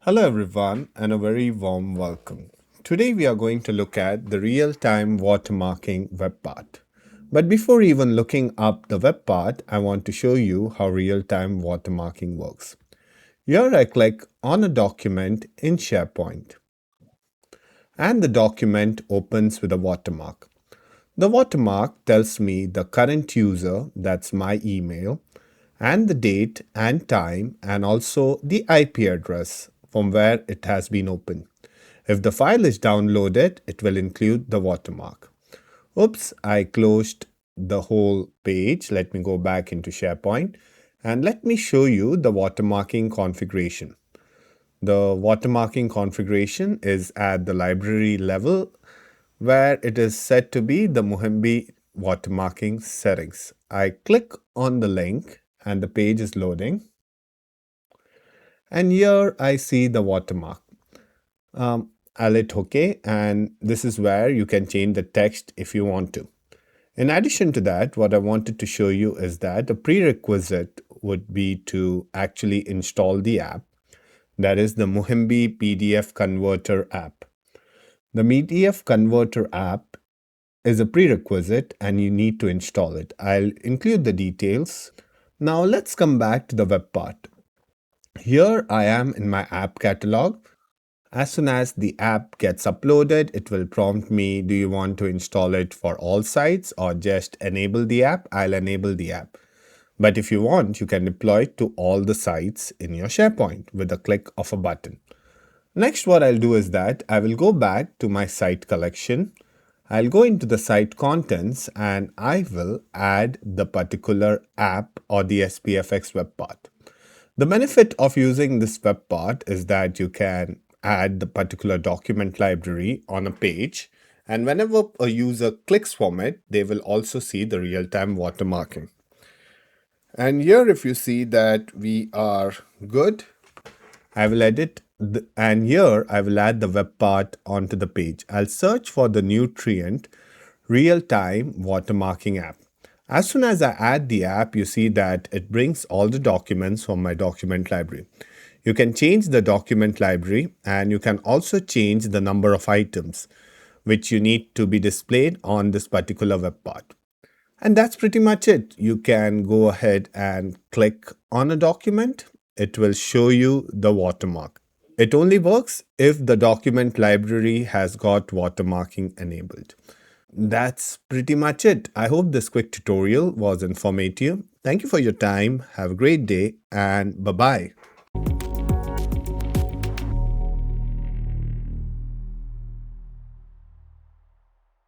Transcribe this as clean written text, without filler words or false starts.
Hello everyone and a very warm welcome. Today we are going to look at the real-time watermarking web part. But before even looking up the web part, I want to show you how real-time watermarking works. Here I click on a document in SharePoint and the document opens with a watermark. The watermark tells me the current user, that's my email, and the date and time and also the IP address from where it has been opened. If the file is downloaded, it will include the watermark. Oops, I closed the whole page. Let me go back into SharePoint and let me show you the watermarking configuration. The watermarking configuration is at the library level where it is set to be the Muhimbi watermarking settings. I click on the link and the page is loading. And here I see the watermark. I'll hit OK, and this is where you can change the text if you want to. In addition to that, what I wanted to show you is that a prerequisite would be to actually install the app. That is the Muhimbi PDF Converter app. The PDF Converter app is a prerequisite and you need to install it. I'll include the details. Now let's come back to the web part. Here I am in my app catalog. As soon as the app gets uploaded, it will prompt me, do you want to install it for all sites or just enable the app? I'll enable the app. But if you want, you can deploy it to all the sites in your SharePoint with a click of a button. Next, what I'll do is that I will go back to my site collection. I'll go into the site contents and I will add the particular app or the SPFX web part. The benefit of using this web part is that you can add the particular document library on a page, and whenever a user clicks from it, they will also see the real-time watermarking. And here if you see that we are good, I will edit and here I will add the web part onto the page. I'll search for the nutrient real-time watermarking app. As soon as I add the app, you see that it brings all the documents from my document library. You can change the document library and you can also change the number of items which you need to be displayed on this particular web part. And that's pretty much it. You can go ahead and click on a document. It will show you the watermark. It only works if the document library has got watermarking enabled. That's pretty much it. I hope this quick tutorial was informative. Thank you for your time. Have a great day and bye-bye.